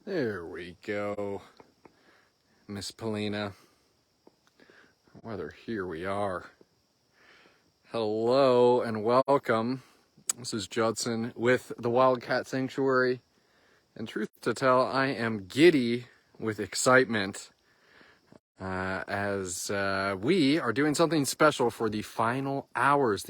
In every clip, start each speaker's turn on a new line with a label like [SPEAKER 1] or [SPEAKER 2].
[SPEAKER 1] There we go, Miss Polina. Whether here we are. Hello and welcome. This is Judson with the Wildcat Sanctuary. And truth to tell, I am giddy with excitement as we are doing something special for the final hours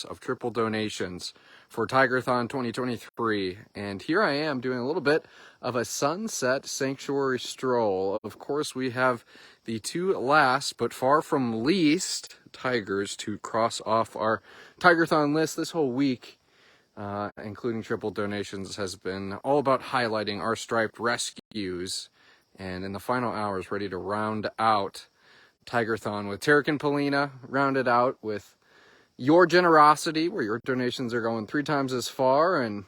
[SPEAKER 1] of triple donations for Tigerthon 2023. And here I am doing a little bit of a sunset sanctuary stroll. Of course, we have the two last but far from least tigers to cross off our Tigerthon list. This whole week, including triple donations, has been all about highlighting our striped rescues. And in the final hours, ready to round out Tigerthon with Tarek and Polina, rounded out with your generosity, where your donations are going 3 times as far, and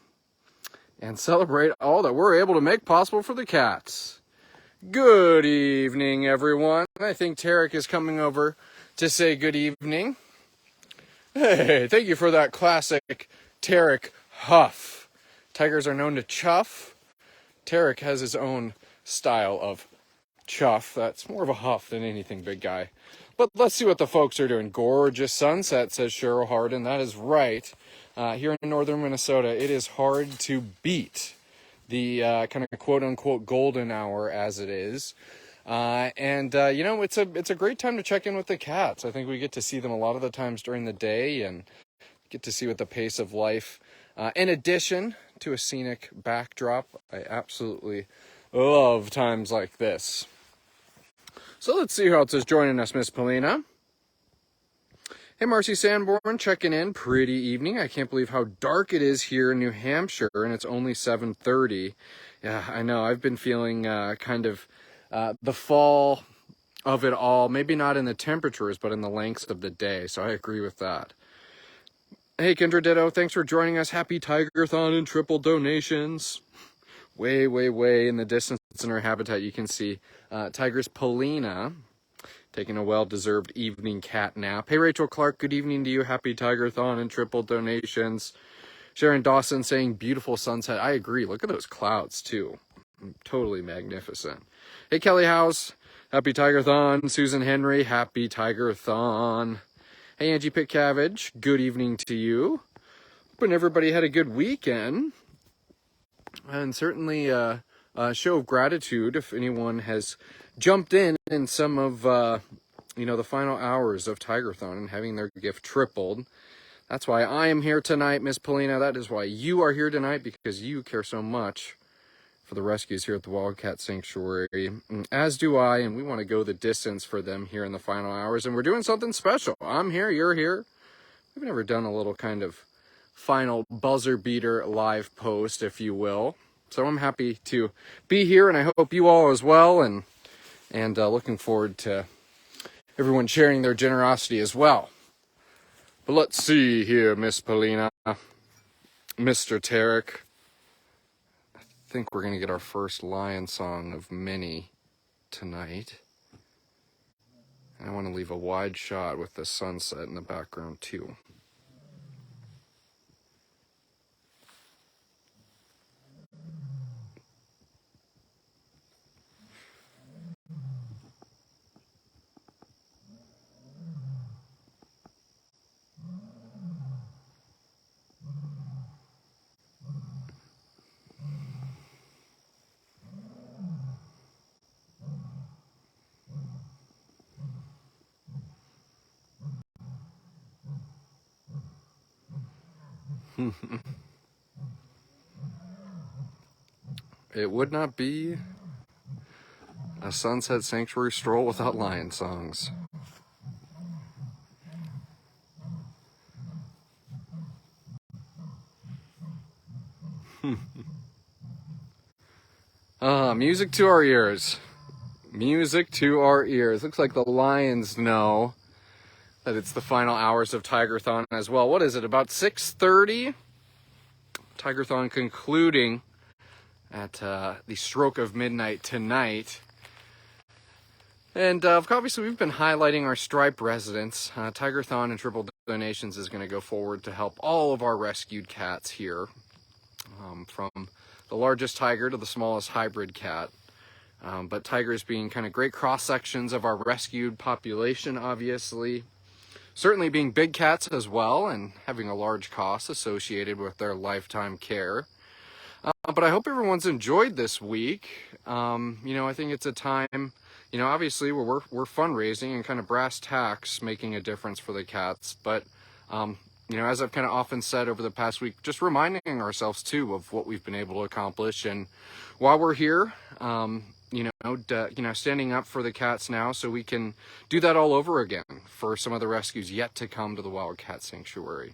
[SPEAKER 1] celebrate all that we're able to make possible for the cats. Good evening, everyone. I think Tarek is coming over to say good evening. Hey, thank you for that classic Tarek huff. Tigers are known to chuff. Tarek has his own style of chuff. That's more of a huff than anything, big guy. But let's see what the folks are doing. Gorgeous sunset, says Cheryl Harden. That is right. Here in northern Minnesota, it is hard to beat the kind of quote-unquote golden hour as it is. You know, it's a great time to check in with the cats. I think we get to see them a lot of the times during the day and get to see what the pace of life, in addition to a scenic backdrop. I absolutely love times like this. So let's see who else is joining us, Miss Polina. Hey, Marcy Sanborn, checking in. Pretty evening. I can't believe how dark it is here in New Hampshire, and it's only 7:30. Yeah, I know. I've been feeling kind of the fall of it all. Maybe not in the temperatures, but in the lengths of the day. So I agree with that. Hey, Kendra Ditto, thanks for joining us. Happy Tigerthon and triple donations. Way in the distance in her habitat, you can see Tigress Polina taking a well-deserved evening cat nap. Hey, Rachel Clark, good evening to you. Happy Tigerthon and triple donations. Sharon Dawson saying beautiful sunset. I agree. Look at those clouds, too. Totally magnificent. Hey, Kelly House, happy Tigerthon. Susan Henry, happy Tigerthon. Hey, Angie Pitcavage, good evening to you. Hoping everybody had a good weekend. And certainly a show of gratitude if anyone has jumped in some of, the final hours of Tigerthon and having their gift tripled. That's why I am here tonight, Miss Polina. That is why you are here tonight, because you care so much for the rescues here at the Wildcat Sanctuary, as do I, and we want to go the distance for them here in the final hours, and we're doing something special. I'm here, you're here. We've never done a little kind of final buzzer beater live post, if you will. So I'm happy to be here, and I hope you all as well, and looking forward to everyone sharing their generosity as well. But let's see here, Miss Polina, Mr. Tarek. I think we're going to get our first lion song of many tonight. I want to leave a wide shot with the sunset in the background, too. It would not be a sunset sanctuary stroll without lion songs. Music to our ears. Music to our ears. Looks like the lions know that it's the final hours of Tigerthon as well. What is it, about 6:30? Tigerthon concluding at the stroke of midnight tonight. And obviously we've been highlighting our striped residents. Tigerthon and triple donations is going to go forward to help all of our rescued cats here, from the largest tiger to the smallest hybrid cat. But tigers being kind of great cross sections of our rescued population, obviously. Certainly being big cats as well, and having a large cost associated with their lifetime care. But I hope everyone's enjoyed this week. I think it's a time, obviously we're fundraising and kind of brass tacks making a difference for the cats. But, as I've kind of often said over the past week, just reminding ourselves too of what we've been able to accomplish. And while we're here, standing up for the cats now so we can do that all over again for some of the rescues yet to come to the Wildcat Sanctuary.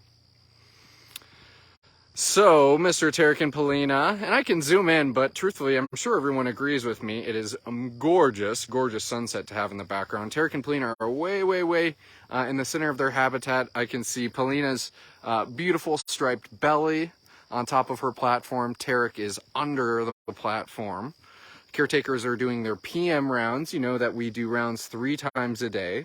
[SPEAKER 1] So, Mr. Tarek and Polina, and I can zoom in, but truthfully, I'm sure everyone agrees with me. It is a gorgeous, gorgeous sunset to have in the background. Tarek and Polina are way, way, way in the center of their habitat. I can see Polina's beautiful striped belly on top of her platform. Tarek is under the platform. Caretakers are doing their PM rounds. You know that we do rounds 3 times a day.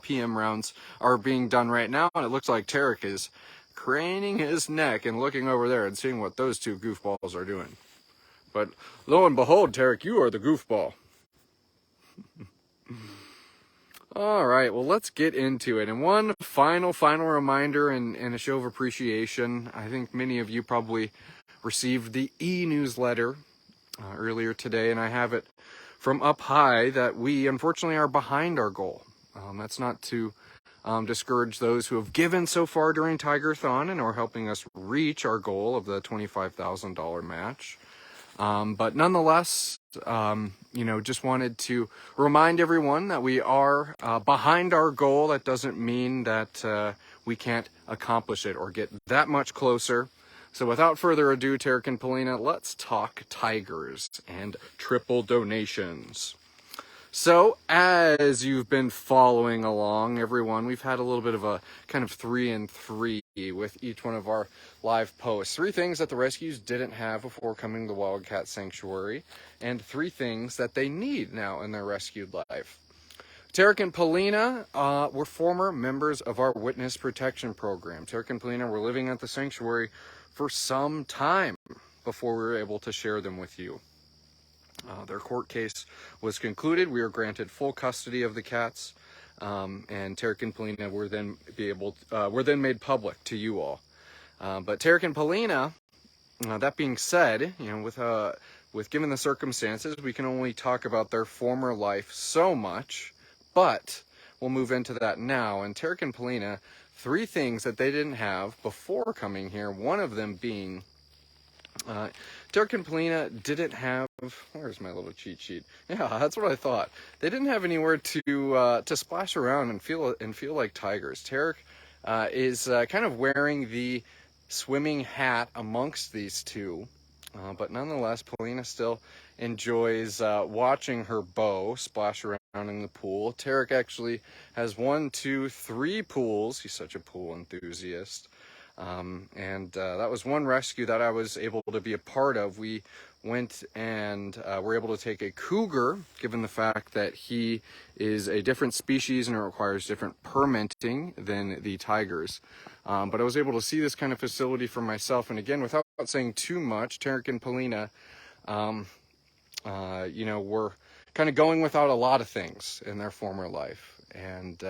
[SPEAKER 1] PM rounds are being done right now, and it looks like Tarek is craning his neck and looking over there and seeing what those two goofballs are doing. But lo and behold, Tarek, you are the goofball. All right, well, let's get into it. And one final reminder and a show of appreciation. I think many of you probably received the e-newsletter earlier today, and I have it from up high that we unfortunately are behind our goal. That's not to discourage those who have given so far during Tigerthon and are helping us reach our goal of the $25,000 match. But nonetheless, just wanted to remind everyone that we are behind our goal. That doesn't mean that we can't accomplish it or get that much closer. So without further ado, Tarek and Polina, let's talk tigers and triple donations. So, as you've been following along, everyone, we've had a little bit of a kind of 3 and 3 with each one of our live posts. 3 things that the rescues didn't have before coming to the Wildcat Sanctuary, and 3 things that they need now in their rescued life. Tarek and Polina were former members of our witness protection program. Tarek and Polina were living at the sanctuary for some time before we were able to share them with you. Their court case was concluded. We were granted full custody of the cats, and Tarek and Polina were then made public to you all. But Tarek and Polina, that being said, with given the circumstances, we can only talk about their former life so much. But we'll move into that now. And Tarek and Polina, 3 things that they didn't have before coming here. One of them being Tarek and Polina didn't have, where's my little cheat sheet? Yeah, that's what I thought. They didn't have anywhere to splash around and feel like tigers. Tarek is kind of wearing the swimming hat amongst these two, but nonetheless, Polina still enjoys watching her beau splash around in the pool. Tarek actually has 1, 2, 3 pools. He's such a pool enthusiast. That was one rescue that I was able to be a part of. We went and were able to take a cougar, given the fact that he is a different species and it requires different permitting than the tigers. But I was able to see this kind of facility for myself. And again, without saying too much, Tarek and Polina, were kind of going without a lot of things in their former life. And,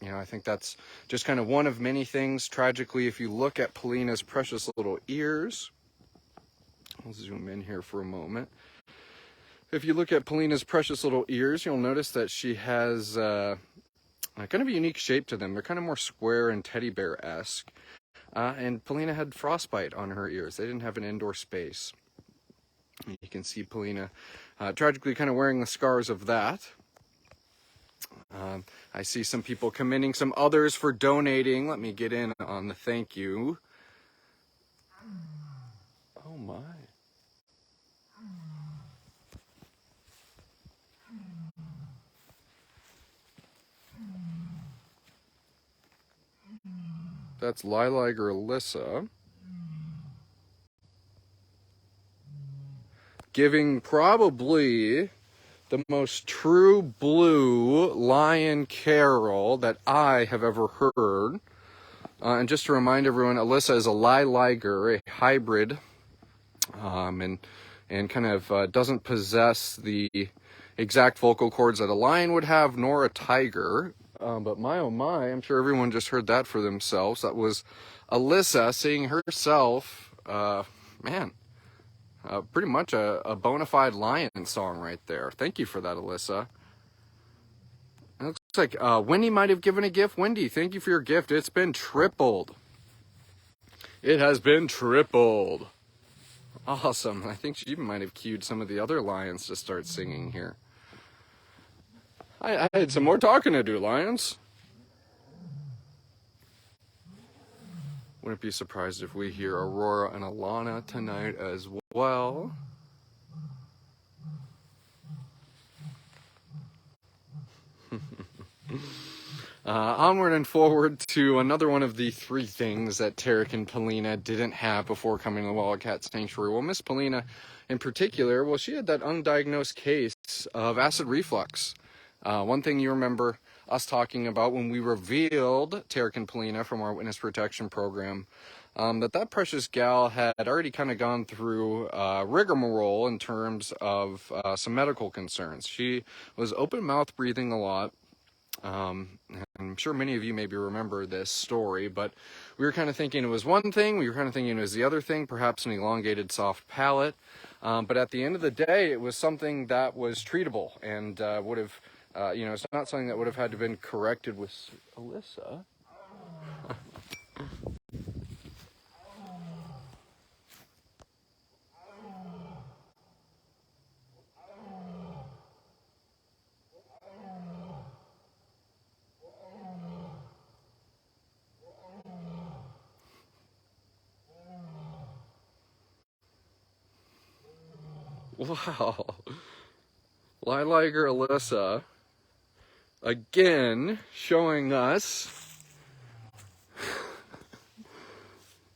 [SPEAKER 1] I think that's just kind of one of many things. Tragically, if you look at Polina's precious little ears, I'll zoom in here for a moment. If you look at Polina's precious little ears, you'll notice that she has kind of a unique shape to them. They're kind of more square and teddy bear-esque. And Polina had frostbite on her ears. They didn't have an indoor space. You can see Polina tragically kind of wearing the scars of that. I see some people commending some others for donating. Let me get in on the thank you. Oh my. That's Lilager Alyssa. Giving probably the most true blue lion carol that I have ever heard. And just to remind everyone, Alyssa is a lilager, a hybrid and kind of doesn't possess the exact vocal cords that a lion would have, nor a tiger. But my oh my, I'm sure everyone just heard that for themselves. That was Alyssa singing herself, pretty much a bona fide lion song right there. Thank you for that, Alyssa. It looks like Wendy might have given a gift. Wendy, thank you for your gift. It's been tripled. It has been tripled. Awesome. I think she might have cued some of the other lions to start singing here. I had some more talking to do, lions. Wouldn't be surprised if we hear Aurora and Alana tonight as well. Onward and forward to another one of the three things that Tarek and Polina didn't have before coming to the Wildcat Sanctuary. Well, Miss Polina in particular, well, she had that undiagnosed case of acid reflux. One thing you remember us talking about when we revealed Tarek and Polina from our witness protection program, that precious gal had already kind of gone through rigmarole in terms of some medical concerns. She was open mouth breathing a lot. I'm sure many of you maybe remember this story, but we were kind of thinking it was one thing, we were kind of thinking it was the other thing, perhaps an elongated soft palate. But at the end of the day, it was something that was treatable and would have, it's not something that would have had to been corrected with Alyssa. Wow. Lilager Alyssa, again, showing us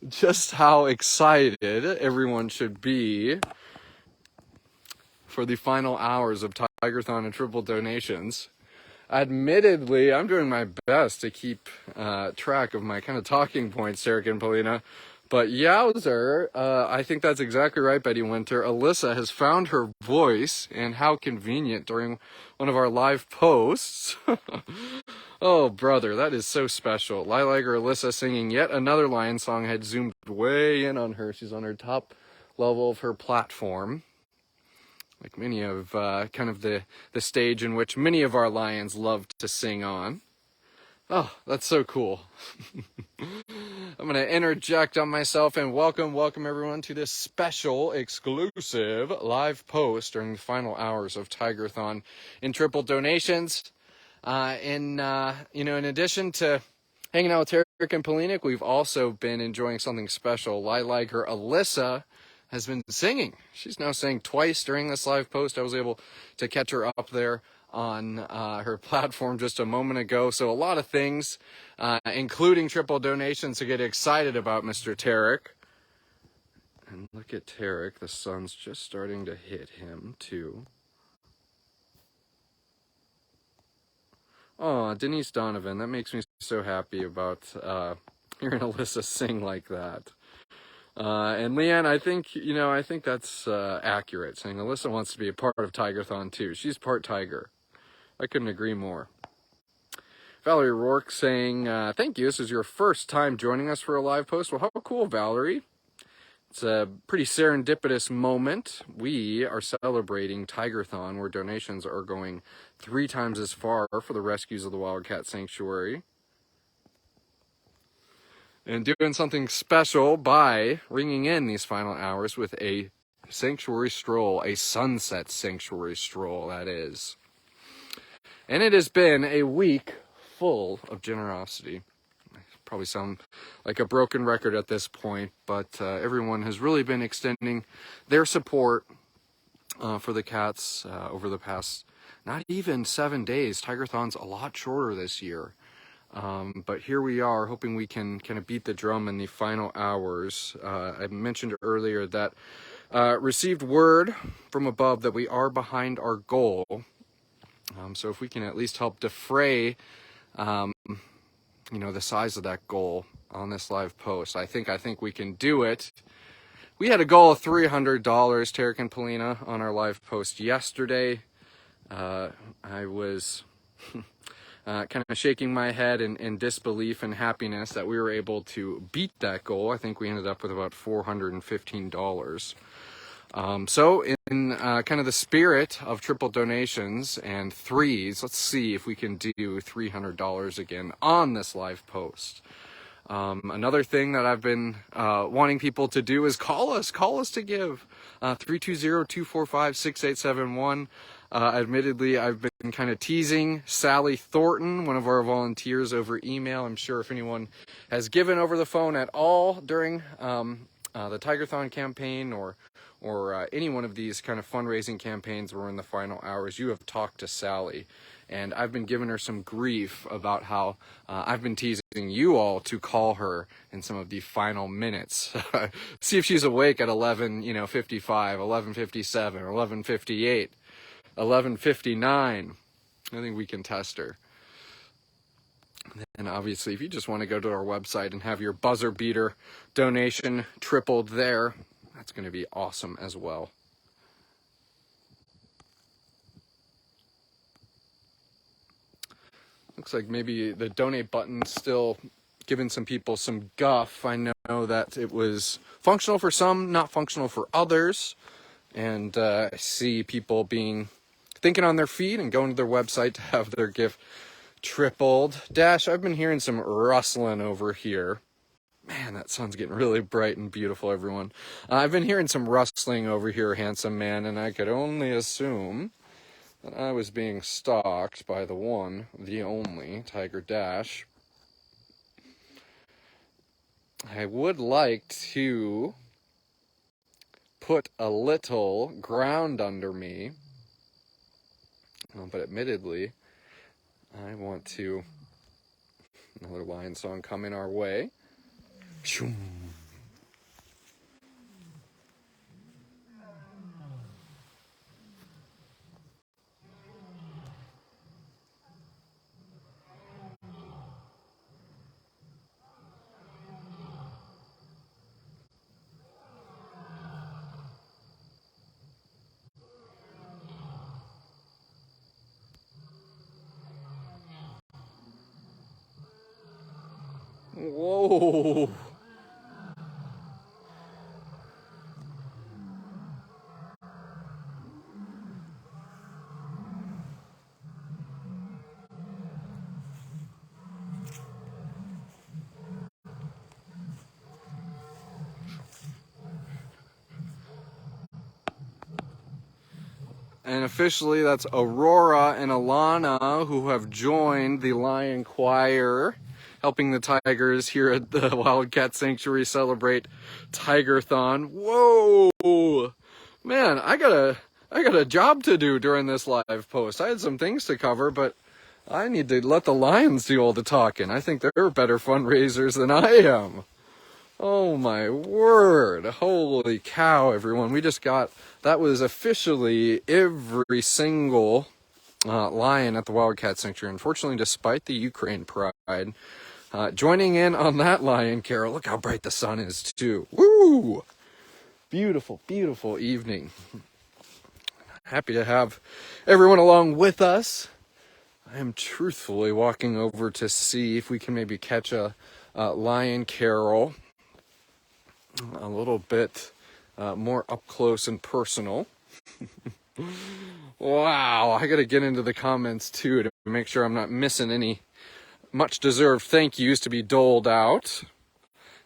[SPEAKER 1] just how excited everyone should be for the final hours of Tigerthon and triple donations. Admittedly, I'm doing my best to keep track of my kind of talking points, Tarek and Polina. But yowzer, I think that's exactly right, Betty Winter. Alyssa has found her voice, and how convenient during one of our live posts. Oh, brother, that is so special. Lilager Alyssa singing yet another lion song. I had zoomed way in on her. She's on her top level of her platform. Like many of kind of the stage in which many of our lions love to sing on. Oh, that's so cool. I'm going to interject on myself and welcome everyone to this special, exclusive live post during the final hours of Tigerthon in triple donations. In addition to hanging out with Tarek and Polina, we've also been enjoying something special. Lilager Alyssa has been singing. She's now sang twice during this live post. I was able to catch her up there on her platform just a moment ago. So a lot of things, including triple donations, to get excited about, Mr. Tarek. And look at Tarek. The sun's just starting to hit him, too. Oh, Denise Donovan. That makes me so happy about hearing Alyssa sing like that. And Leanne, I think that's accurate, saying Alyssa wants to be a part of Tigerthon, too. She's part tiger. I couldn't agree more. Valerie Rourke saying, thank you. This is your first time joining us for a live post. Well, how cool, Valerie. It's a pretty serendipitous moment. We are celebrating Tigerthon, where donations are going 3 times as far for the rescues of the Wildcat Sanctuary. And doing something special by ringing in these final hours with a sanctuary stroll, a sunset sanctuary stroll, that is. And it has been a week full of generosity. Probably sound like a broken record at this point, but everyone has really been extending their support for the cats over the past, not even 7 days. Tigerthon's a lot shorter this year. But here we are, hoping we can kind of beat the drum in the final hours. I mentioned earlier that received word from above that we are behind our goal. So if we can at least help defray, the size of that goal on this live post, I think we can do it. We had a goal of $300, Tarek and Polina, on our live post yesterday. I was kind of shaking my head in disbelief and happiness that we were able to beat that goal. I think we ended up with about $415. So in kind of the spirit of triple donations and threes, let's see if we can do $300 again on this live post. Another thing that I've been wanting people to do is call us to give. 320-245-6871. Admittedly, I've been kind of teasing Sally Thornton, one of our volunteers, over email. I'm sure if anyone has given over the phone at all during the Tigerthon campaign or any one of these kind of fundraising campaigns where we're in the final hours, you have talked to Sally. And I've been giving her some grief about how I've been teasing you all to call her in some of the final minutes. See if she's awake at 11:55, 11:57, 11:58, 11:59. I think we can test her. And obviously, if you just want to go to our website and have your buzzer beater donation tripled there, that's going to be awesome as well. Looks like maybe the donate button's still giving some people some guff. I know that it was functional for some, not functional for others. And I see people thinking on their feet and going to their website to have their gift tripled. Dash, I've been hearing some rustling over here. Man, that sun's getting really bright and beautiful, everyone. I've been hearing some rustling over here, handsome man, and I could only assume that I was being stalked by the one, the only, Tiger Dash. I would like to put a little ground under me, but admittedly, I want to... Another lion song coming our way. Whoa! And officially, that's Aurora and Alana who have joined the Lion Choir, helping the Tigers here at the Wildcat Sanctuary celebrate Tigerthon. Whoa! Man, I got a job to do during this live post. I had some things to cover, but I need to let the lions do all the talking. I think they're better fundraisers than I am. Oh my word. Holy cow, everyone. That was officially every single lion at the Wildcat Sanctuary. Unfortunately, despite the Ukraine pride, joining in on that lion carol. Look how bright the sun is too. Woo! Beautiful, beautiful evening. Happy to have everyone along with us. I am truthfully walking over to see if we can maybe catch a lion carol a little bit more up close and personal. Wow, I gotta get into the comments too to make sure I'm not missing any much deserved thank yous to be doled out.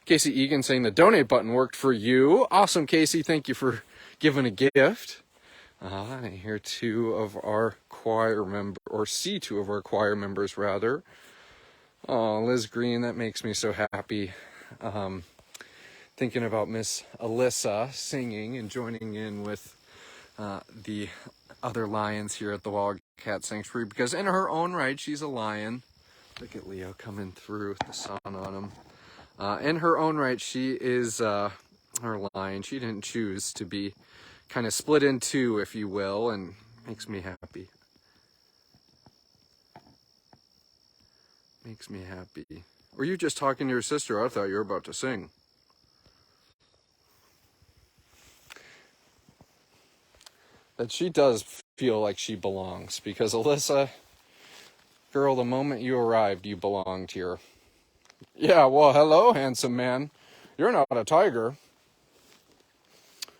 [SPEAKER 1] Casey Egan saying the donate button worked for you. Awesome, Casey. Thank you for giving a gift. I hear two of our choir members rather. Oh, Liz Green, that makes me so happy. Thinking about Miss Alyssa singing and joining in with the other lions here at the Wildcat Sanctuary, because in her own right, she's a lion. Look at Leo coming through with the sun on him. In her own right, she is her lion. She didn't choose to be kind of split in two, if you will, and makes me happy. Makes me happy. Were you just talking to your sister? I thought you were about to sing. that she does feel like she belongs, because Alyssa, girl, the moment you arrived, you belonged here. Yeah, well, hello, handsome man. You're not a tiger.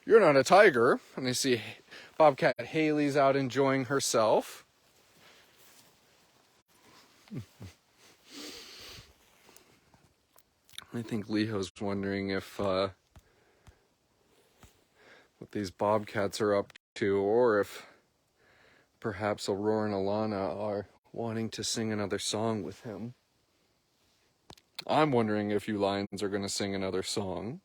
[SPEAKER 1] You're not a tiger. And they see Bobcat Haley's out enjoying herself. I think Leo's wondering if what these bobcats are up to, or if perhaps Aurora and Alana are wanting to sing another song with him. I'm wondering if you lions are going to sing another song.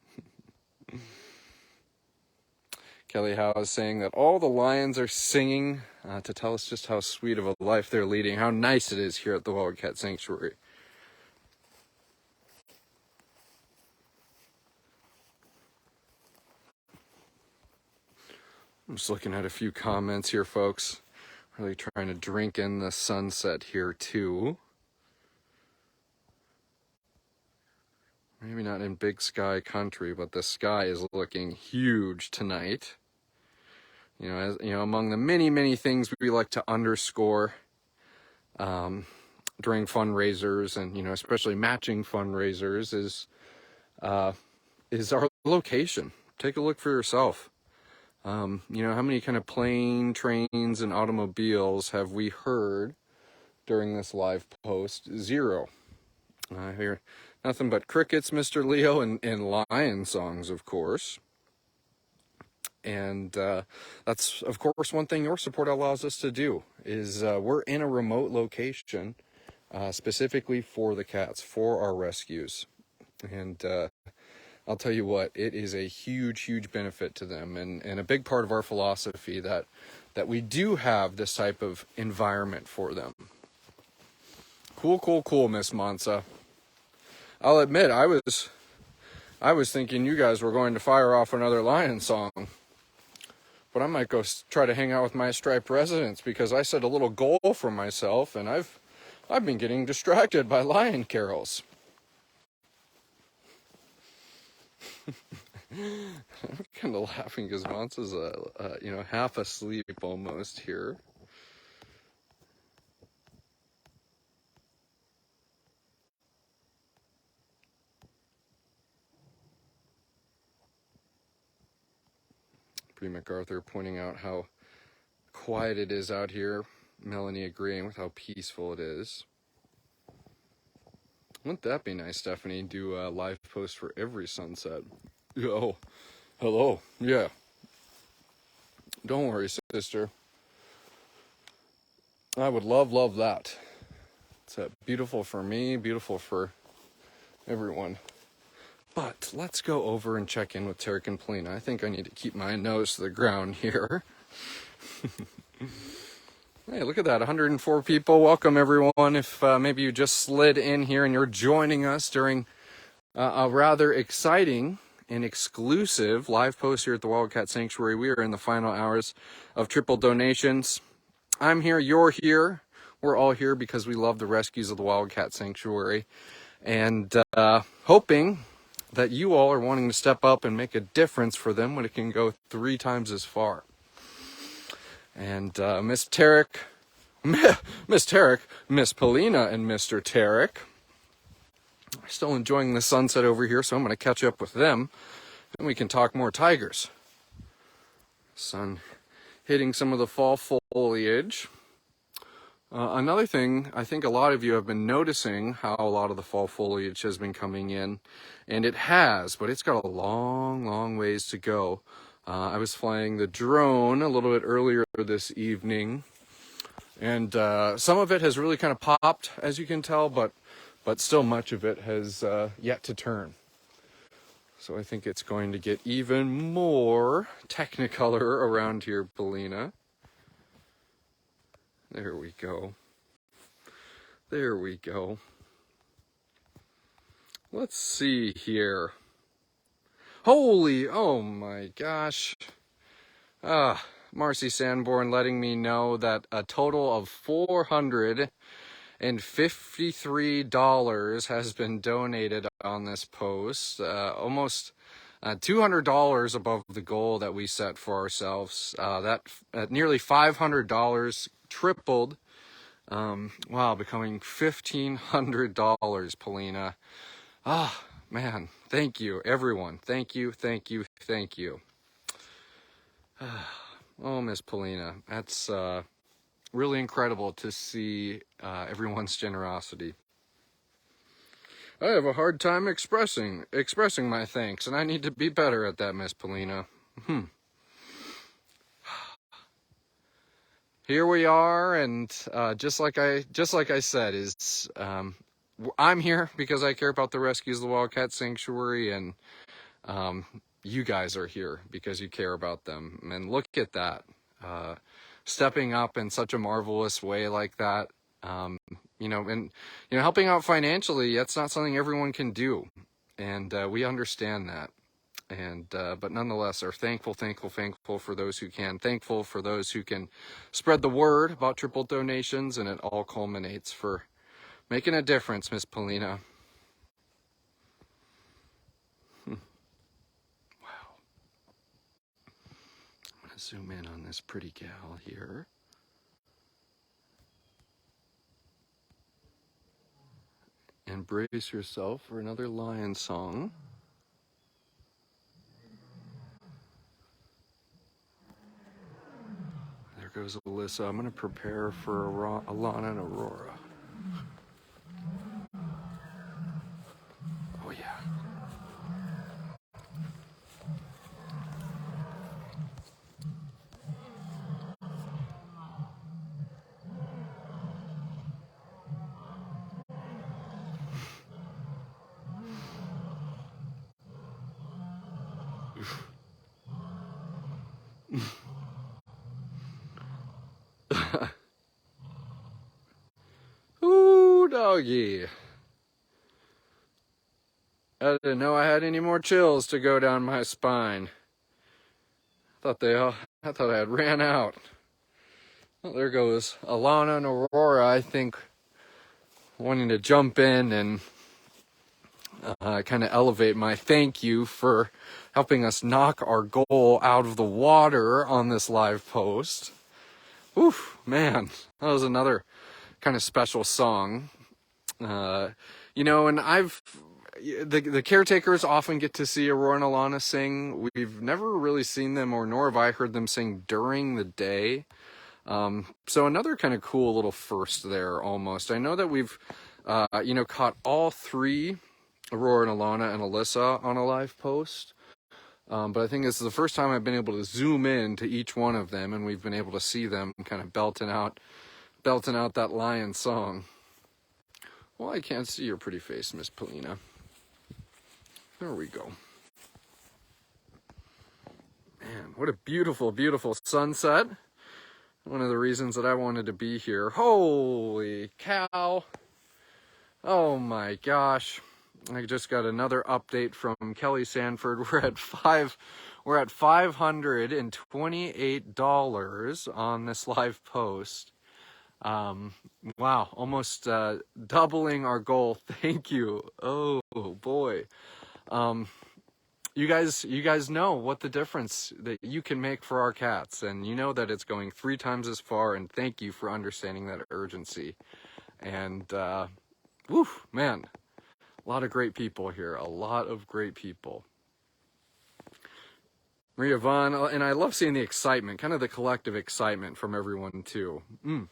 [SPEAKER 1] Kelly Howe is saying that all the lions are singing to tell us just how sweet of a life they're leading, how nice it is here at the Wildcat Sanctuary. I'm just looking at a few comments here, folks. Really trying to drink in the sunset here, too. Maybe not in big sky country, but the sky is looking huge tonight. You know, as you know, among the many things we like to underscore during fundraisers, and especially matching fundraisers, is our location. Take a look for yourself. How many kind of plane, trains, and automobiles have we heard during this live post? Zero. I hear nothing but crickets, Mr. Leo, and lion songs, of course. And that's, of course, one thing your support allows us to do, is we're in a remote location specifically for the cats, for our rescues. And I'll tell you what, it is a huge benefit to them, and a big part of our philosophy that we do have this type of environment for them. Cool, Miss Mansa. I'll admit, I was thinking you guys were going to fire off another lion song, but I might go try to hang out with my striped residents, because I set a little goal for myself, and I've been getting distracted by lion carols. I'm kind of laughing because Mansa's half asleep almost here. Bree MacArthur pointing out how quiet it is out here. Melanie agreeing with how peaceful it is. Wouldn't that be nice, Stephanie? Do a live post for every sunset. Oh, hello. Yeah. Don't worry, sister. I would love that. It's beautiful for me, beautiful for everyone. But let's go over and check in with Tarek and Polina. I think I need to keep my nose to the ground here. Hey, look at that, 104 people. Welcome, everyone. If maybe you just slid in here and you're joining us during a rather exciting and exclusive live post here at the Wildcat Sanctuary. We are in the final hours of triple donations. I'm here, you're here. We're all here because we love the rescues of the Wildcat Sanctuary. And hoping that you all are wanting to step up and make a difference for them when it can go 3 times as far. And Miss Polina, and Mr. Tarek are still enjoying the sunset over here, so I'm going to catch up with them, and we can talk more tigers. Sun hitting some of the fall foliage. Another thing, I think a lot of you have been noticing how a lot of the fall foliage has been coming in, and it has, but it's got a long ways to go. I was flying the drone a little bit earlier this evening, and some of it has really kind of popped, as you can tell, but still much of it has yet to turn. So I think it's going to get even more technicolor around here, Polina. There we go. There we go. Let's see here. Holy, oh my gosh. Marcy Sanborn letting me know that a total of $453 has been donated on this post. Almost $200 above the goal that we set for ourselves. That nearly $500 tripled. Wow, becoming $1,500, Polina. Ah, man, thank you, everyone. Thank you, thank you, thank you. Oh, Miss Polina, that's really incredible to see everyone's generosity. I have a hard time expressing my thanks, and I need to be better at that, Miss Polina. Here we are, and just like I said, I'm here because I care about the rescues of the Wildcat Sanctuary, and you guys are here because you care about them. And look at that, stepping up in such a marvelous way like that. Helping out financially, that's not something everyone can do, and we understand that. And but nonetheless are thankful for those who can, thankful for those who can spread the word about triple donations, and it all culminates for making a difference, Miss Polina. Wow. I'm gonna zoom in on this pretty gal here. And brace yourself for another lion song. There goes Alyssa. I'm going to prepare for Alana and Aurora. Oh, yeah. Ooh, doggy. I didn't know I had any more chills to go down my spine. I thought I had ran out. Well, there goes Alana and Aurora, I think, wanting to jump in and kind of elevate my thank you for helping us knock our goal out of the water on this live post. Oof, man, that was another kind of special song. And the caretakers often get to see Aurora and Alana sing. We've never really seen them, nor have I heard them sing during the day. So another kind of cool little first there almost. I know that we've, caught all three, Aurora and Alana and Alyssa, on a live post. But I think this is the first time I've been able to zoom in to each one of them, and we've been able to see them kind of belting out that lion song. Well, I can't see your pretty face, Miss Polina. There we go. Man, what a beautiful, beautiful sunset. One of the reasons that I wanted to be here. Holy cow. Oh my gosh. I just got another update from Kelly Sanford. We're at $528 on this live post. Wow, almost doubling our goal. Thank you. Oh boy. You guys know what the difference that you can make for our cats, and you know that it's going 3 times as far, and thank you for understanding that urgency. And woof, man, a lot of great people here, a lot of great people. Maria Vaughn, and I love seeing the excitement, kind of the collective excitement from everyone too. Man,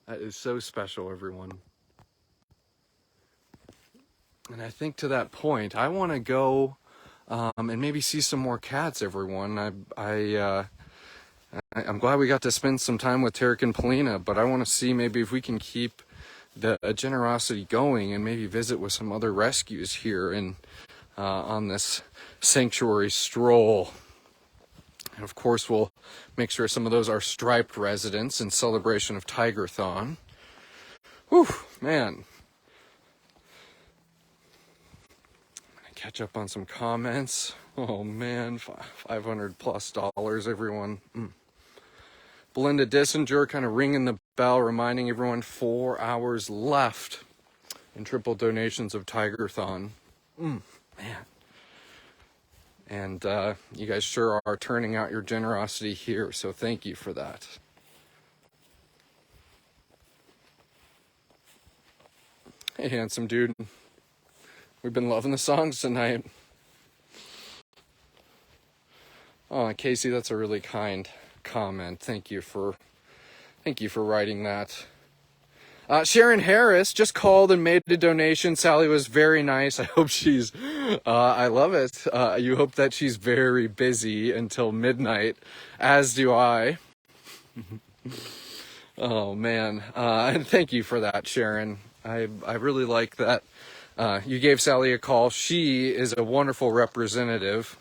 [SPEAKER 1] that is so special, everyone. And I think to that point, I want to go and maybe see some more cats, everyone. I'm glad we got to spend some time with Tarek and Polina, but I want to see maybe if we can keep the generosity going and maybe visit with some other rescues here on this sanctuary stroll. And of course, we'll make sure some of those are striped residents in celebration of Tigerthon. Whew, man. Catch up on some comments. Oh man, $500+ everyone. Belinda Dissinger kind of ringing the bell, reminding everyone 4 hours left in triple donations of Tigerthon. Man, And you guys sure are turning out your generosity here, so thank you for that. Hey, handsome dude. We've been loving the songs tonight. Oh, Casey, that's a really kind comment. Thank you for writing that. Sharon Harris just called and made a donation. Sally was very nice. I hope she's, I love it. You hope that she's very busy until midnight, as do I. Oh, man. And thank you for that, Sharon. I really like that you gave Sally a call. She is a wonderful representative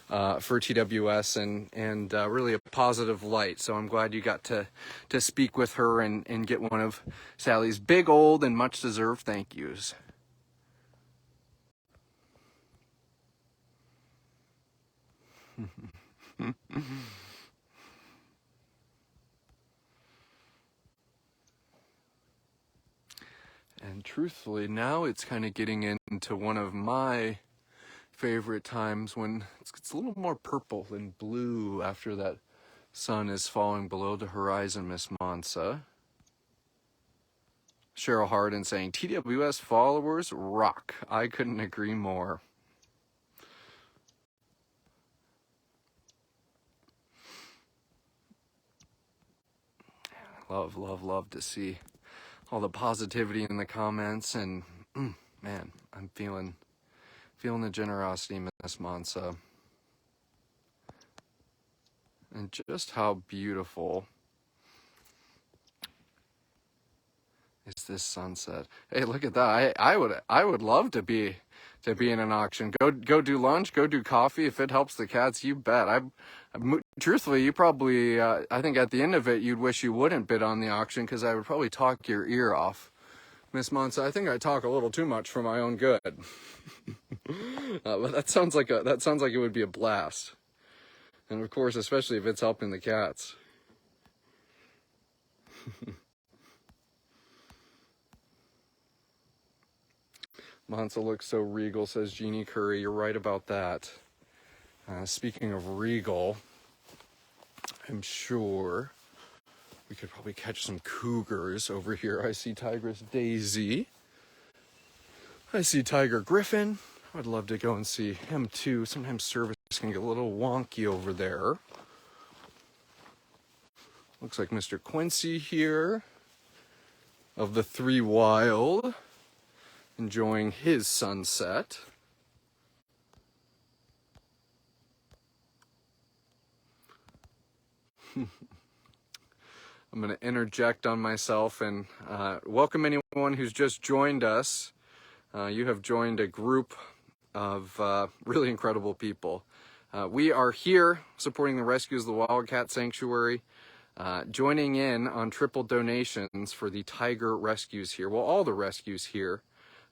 [SPEAKER 1] for TWS and really a positive light. So I'm glad you got to speak with her and get one of Sally's big, old, and much deserved thank yous. And truthfully, now it's kind of getting into one of my favorite times when it's a little more purple and blue after that sun is falling below the horizon, Miss Mansa. Cheryl Harden saying, TWS followers rock. I couldn't agree more. Love to see all the positivity in the comments, and man, I'm feeling the generosity, Miss Mansa, and just how beautiful is this sunset. Hey, look at that. I would love to be in an auction. Go do lunch, go do coffee. If it helps the cats, you bet. Truthfully, you probably, I think at the end of it, you'd wish you wouldn't bid on the auction, because I would probably talk your ear off. Miss Mansa, I think I talk a little too much for my own good. But that sounds like it would be a blast. And of course, especially if it's helping the cats. Mansa looks so regal, says Jeannie Curry. You're right about that. Speaking of regal, I'm sure we could probably catch some cougars over here. I see Tigress Daisy. I see Tiger Griffin. I'd love to go and see him too. Sometimes service can get a little wonky over there. Looks like Mr. Quincy here of the Three Wild, enjoying his sunset. I'm going to interject on myself and welcome anyone who's just joined us. You have joined a group of really incredible people. We are here supporting the rescues of the Wildcat Sanctuary, joining in on triple donations for the tiger rescues here. Well, all the rescues here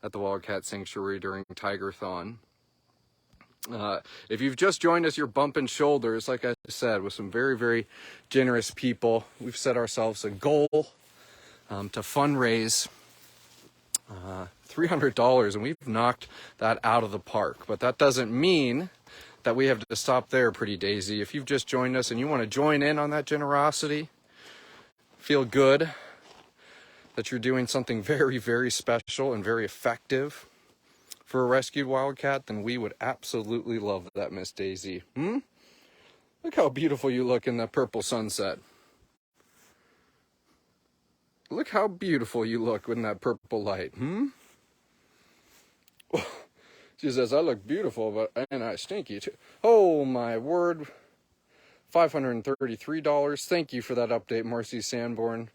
[SPEAKER 1] at the Wildcat Sanctuary during Tigerthon. If you've just joined us, you're bumping shoulders, like I said, with some very, very generous people. We've set ourselves a goal to fundraise $300, and we've knocked that out of the park. But that doesn't mean that we have to stop there, Pretty Daisy. If you've just joined us and you want to join in on that generosity, feel good that you're doing something very, very special and very effective for a rescued wildcat, then we would absolutely love that, Miss Daisy. Look how beautiful you look in that purple sunset. Look how beautiful you look in that purple light. She says, I look beautiful, and I stinky too. Oh my word. $533. Thank you for that update, Marcy Sanborn.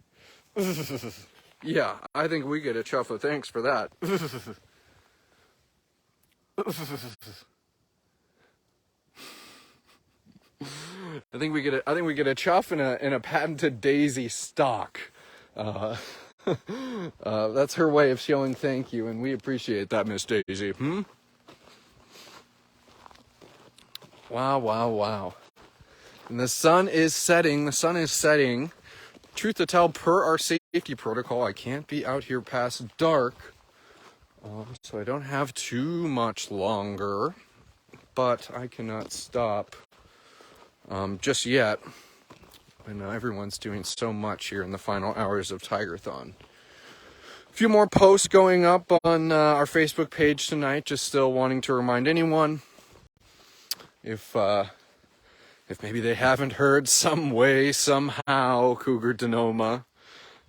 [SPEAKER 1] Yeah, I think we get a chuff of thanks for that. I think we get a chuff in a patented Daisy stock. That's her way of showing thank you, and we appreciate that, Miss Daisy. Wow. And the sun is setting. Truth to tell, per our safety protocol, I can't be out here past dark. So I don't have too much longer. but I cannot stop just yet. And everyone's doing so much here in the final hours of Tigerthon. A few more posts going up on our Facebook page tonight. Just still wanting to remind anyone, if maybe they haven't heard some way, somehow, Cougar Denoma,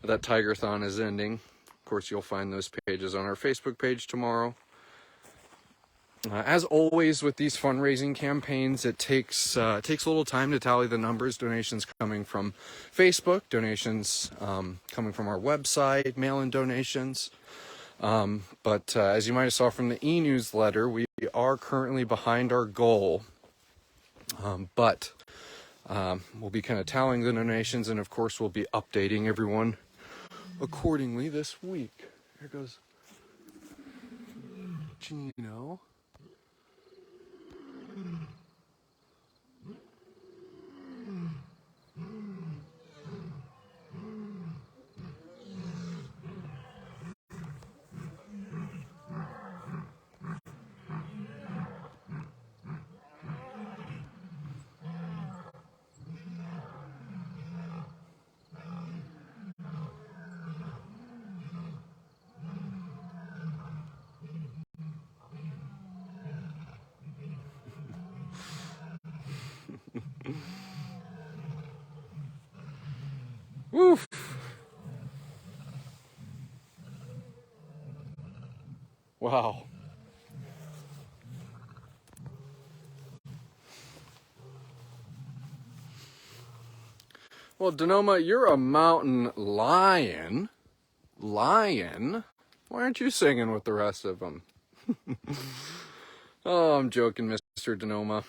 [SPEAKER 1] that Tigerthon is ending. Of course, you'll find those pages on our Facebook page tomorrow. As always with these fundraising campaigns, it takes a little time to tally the numbers. Donations coming from Facebook, donations coming from our website, mail-in donations. But as you might have saw from the e-newsletter, we are currently behind our goal. But we'll be kind of tallying the donations, and of course we'll be updating everyone accordingly this week. Here goes Gino. Woof. Wow. Well, Denoma, you're a mountain lion. Lion? Why aren't you singing with the rest of them? Oh, I'm joking, Mr. Denoma.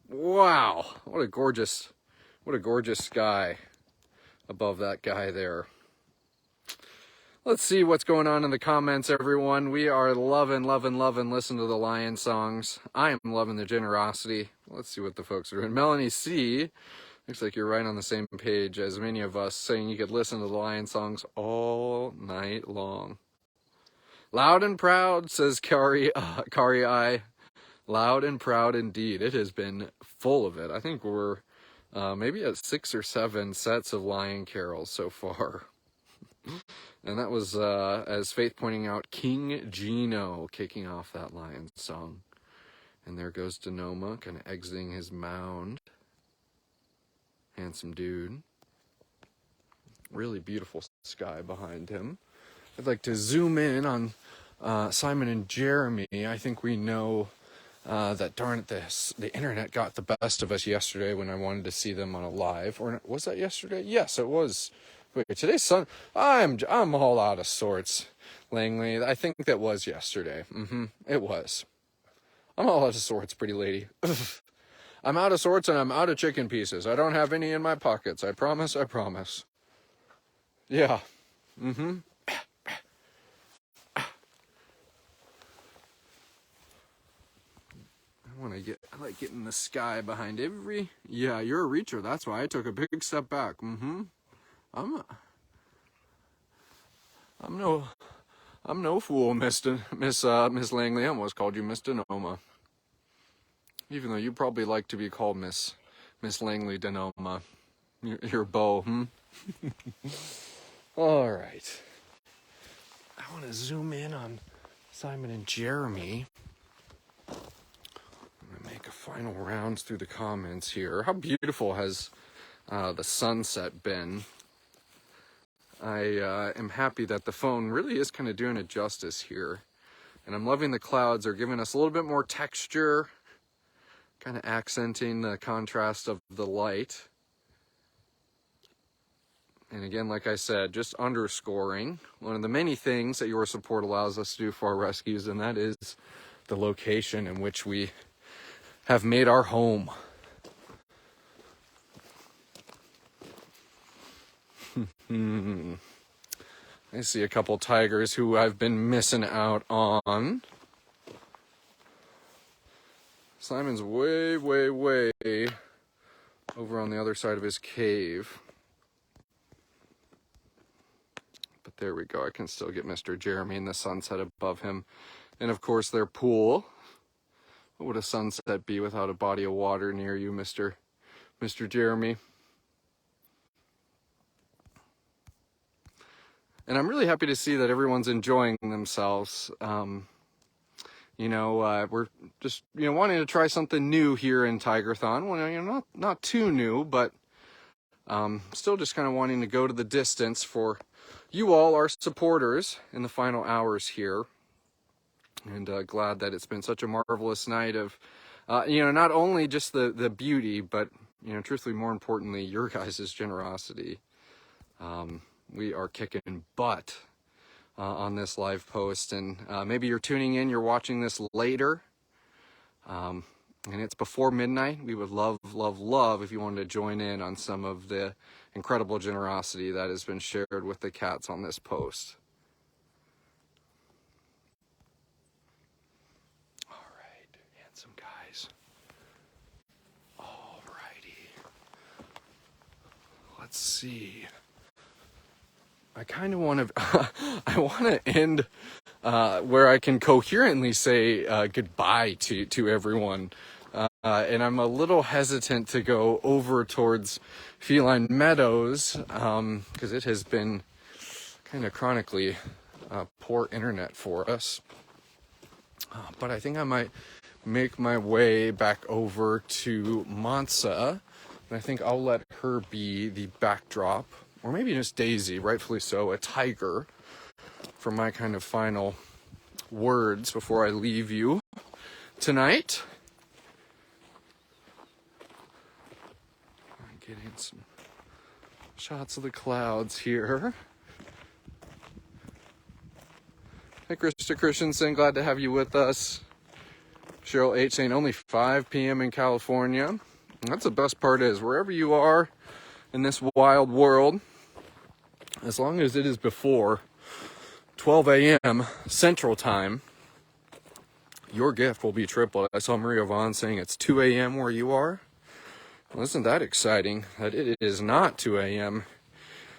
[SPEAKER 1] Wow, what a gorgeous sky above that guy there. Let's see what's going on in the comments, everyone. We are loving listen to the lion songs. I am loving the generosity. Let's see what the folks are doing. Melanie C, looks like you're right on the same page as many of us, saying you could listen to the lion songs all night long. Loud and proud, says Kari I. Loud and proud indeed. It has been full of it. I think we're maybe at 6 or 7 sets of lion carols so far. And that was, as Faith pointing out, King Gino kicking off that lion song. And there goes Denoma, kind of exiting his mound. Handsome dude. Really beautiful sky behind him. I'd like to zoom in on Simon and Jeremy. I think we know that darn it, the internet got the best of us yesterday when I wanted to see them on a live. Or was that yesterday? Yes, it was. Wait, today's I'm all out of sorts, Langley. I think that was yesterday. It was. I'm all out of sorts, pretty lady. I'm out of sorts and I'm out of chicken pieces. I don't have any in my pockets. I promise. Yeah. I like getting the sky behind every. Yeah, you're a reacher. That's why I took a big step back. I'm no fool, Miss Langley. I almost called you Miss Denoma. Even though you probably like to be called Miss Langley Denoma. Your beau, All right. I want to zoom in on Simon and Jeremy. I'm gonna make a final rounds through the comments here. How beautiful has the sunset been? I am happy that the phone really is kind of doing it justice here. And I'm loving the clouds. They're giving us a little bit more texture, kind of accenting the contrast of the light. And again, like I said, just underscoring one of the many things that your support allows us to do for our rescues, and that is the location in which we have made our home. I see a couple tigers who I've been missing out on. Simon's way over on the other side of his cave. But there we go. I can still get Mr. Jeremy in the sunset above him. And of course their pool. What would a sunset be without a body of water near you, Mr. Jeremy? And I'm really happy to see that everyone's enjoying themselves. We're just, wanting to try something new here in Tigerthon. Well, not too new, but still just kind of wanting to go to the distance for you all, our supporters, in the final hours here. And glad that it's been such a marvelous night of, not only just the beauty, but, truthfully, more importantly, your guys' generosity. We are kicking butt on this live post, and maybe you're tuning in, you're watching this later, and it's before midnight. We would love if you wanted to join in on some of the incredible generosity that has been shared with the cats on this post. All right, handsome guys. All righty. Let's see. I kind of want to end where I can coherently say goodbye to everyone. And I'm a little hesitant to go over towards Feline Meadows because it has been kind of chronically poor internet for us. But I think I might make my way back over to Mansa, and I think I'll let her be the backdrop. Or maybe just Daisy, rightfully so, a tiger, for my kind of final words before I leave you tonight. I'm getting some shots of the clouds here. Hey, Krista Christensen, glad to have you with us. Cheryl H. saying only 5 p.m. in California. And that's the best part is, wherever you are in this wild world, as long as it is before 12 a.m. Central Time, your gift will be tripled. I saw Maria Vaughn saying it's 2 a.m. where you are. Well, isn't that exciting that it is not 2 a.m.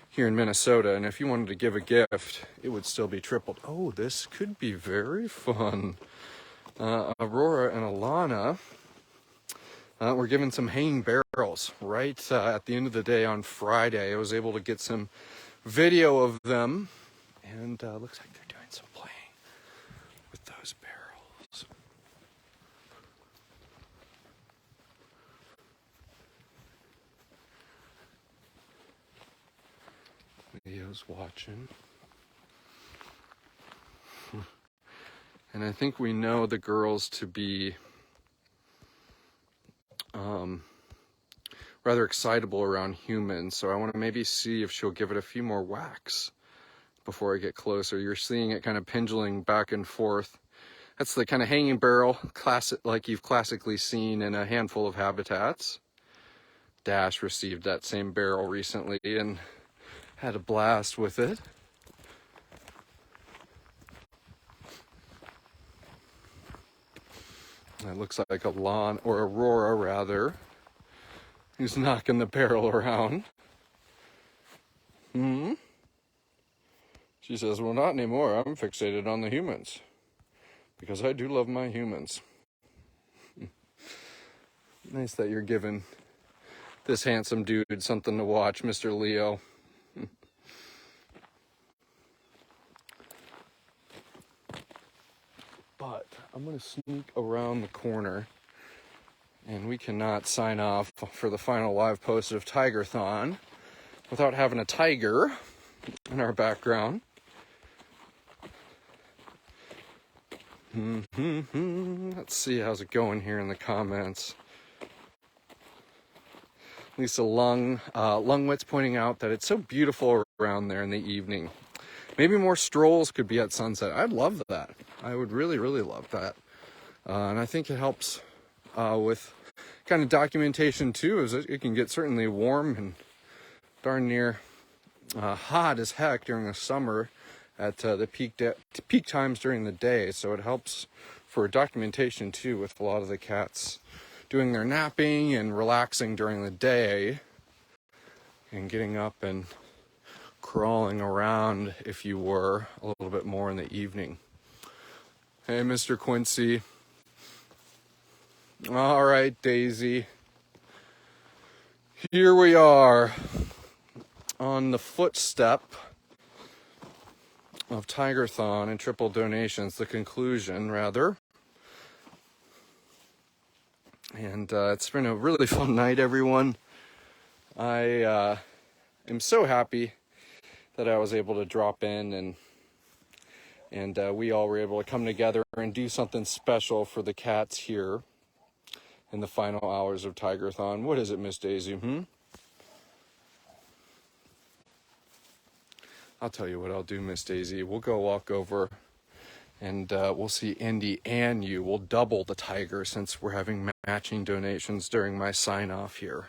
[SPEAKER 1] here in Minnesota? And if you wanted to give a gift, it would still be tripled. Oh, this could be very fun. Aurora and Alana were given some hanging barrels right at the end of the day on Friday. I was able to get some video of them, and looks like they're doing some playing with those barrels. Leo's watching. And I think we know the girls to be rather excitable around humans, so I want to maybe see if she'll give it a few more whacks before I get closer. You're seeing it kind of pendulating back and forth. That's the kind of hanging barrel, classic, like you've classically seen in a handful of habitats. Dash received that same barrel recently and had a blast with it. That looks like Aurora rather, who's knocking the barrel around. She says, well, not anymore. I'm fixated on the humans. Because I do love my humans. Nice that you're giving this handsome dude something to watch, Mr. Leo. But I'm going to sneak around the corner. And we cannot sign off for the final live post of Tigerthon without having a tiger in our background. Let's see how's it going here in the comments. Lisa Lungwitz pointing out that it's so beautiful around there in the evening. Maybe more strolls could be at sunset. I'd love that. I would really, really love that. And I think it helps with kind of documentation too, as it can get certainly warm and darn near hot as heck during the summer at the peak times during the day. So it helps for documentation too, with a lot of the cats doing their napping and relaxing during the day and getting up and crawling around, if you were, a little bit more in the evening. Hey, Mr. Quincy. All right, Daisy. Here we are on the footstep of Tigerthon and triple donations, the conclusion, rather. And it's been a really fun night, everyone. I am so happy that I was able to drop in and we all were able to come together and do something special for the cats here in the final hours of Tigerthon. What is it, Miss Daisy? I'll tell you what I'll do, Miss Daisy. We'll go walk over and we'll see Indy and you. We'll double the tiger since we're having matching donations during my sign-off here.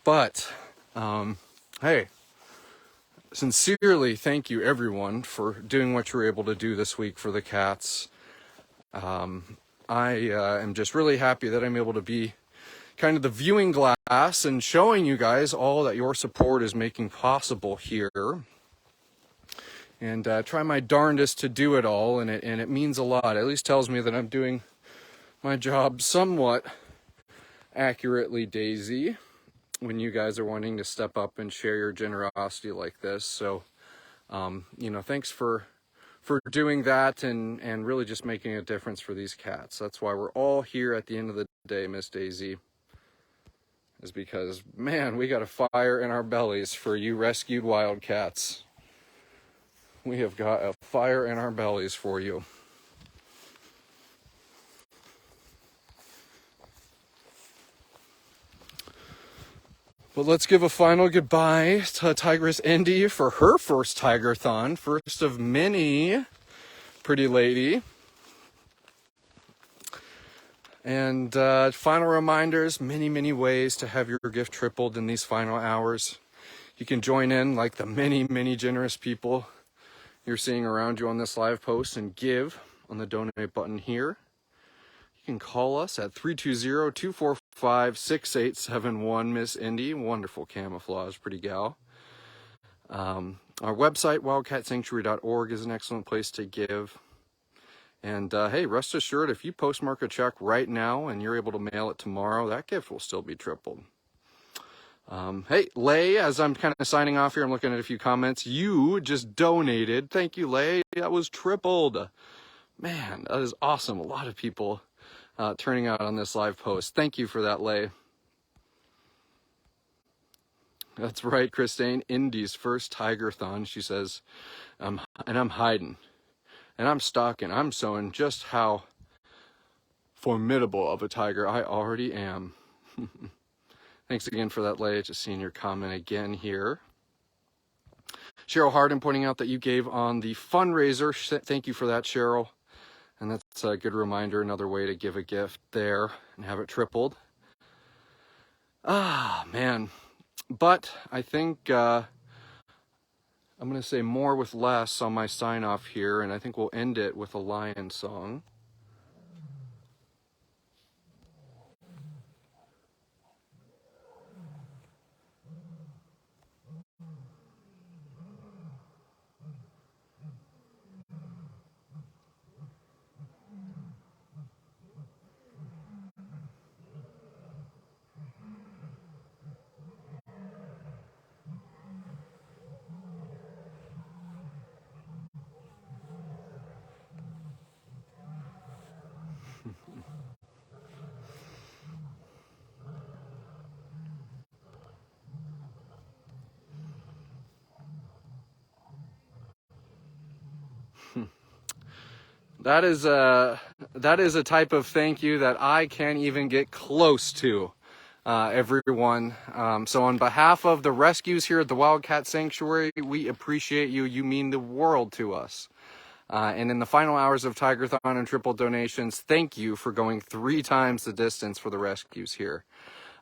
[SPEAKER 1] But, hey, sincerely thank you everyone for doing what you were able to do this week for the cats. I am just really happy that I'm able to be kind of the viewing glass and showing you guys all that your support is making possible here. And try my darndest to do it all, and it means a lot. At least tells me that I'm doing my job somewhat accurately, Daisy, when you guys are wanting to step up and share your generosity like this. So, thanks for doing that and really just making a difference for these cats. That's why we're all here at the end of the day, Miss Daisy, is because, man, we got a fire in our bellies for you rescued wildcats. We have got a fire in our bellies for you. But let's give a final goodbye to Tigress Indy for her first Tigerthon, first of many, pretty lady. And final reminders, many ways to have your gift tripled in these final hours. You can join in like the many generous people you're seeing around you on this live post and give on the donate button here. You can call us at 320-245-6871, Miss Indy. Wonderful camouflage, pretty gal. Our website, wildcatsanctuary.org, is an excellent place to give. And hey, rest assured, if you postmark a check right now and you're able to mail it tomorrow, that gift will still be tripled. Hey, Lay, as I'm kind of signing off here, I'm looking at a few comments. You just donated. Thank you, Lay. That was tripled. Man, that is awesome. A lot of people turning out on this live post. Thank you for that, Lay. That's right, Christine. Indy's first Tigerthon, she says. And I'm hiding. And I'm stalking. I'm showing just how formidable of a tiger I already am. Thanks again for that, Lay. Just seeing your comment again here. Cheryl Harden pointing out that you gave on the fundraiser. Thank you for that, Cheryl. And that's a good reminder, another way to give a gift there and have it tripled. Man. But I think I'm going to say more with less on my sign off here, and I think we'll end it with a lion song. That is a type of thank you that I can't even get close to, everyone. So on behalf of the rescues here at the Wildcat Sanctuary, we appreciate you. You mean the world to us. And in the final hours of Tigerthon and triple donations, thank you for going 3 times the distance for the rescues here.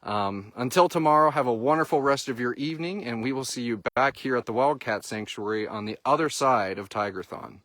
[SPEAKER 1] Until tomorrow, have a wonderful rest of your evening, and we will see you back here at the Wildcat Sanctuary on the other side of Tigerthon.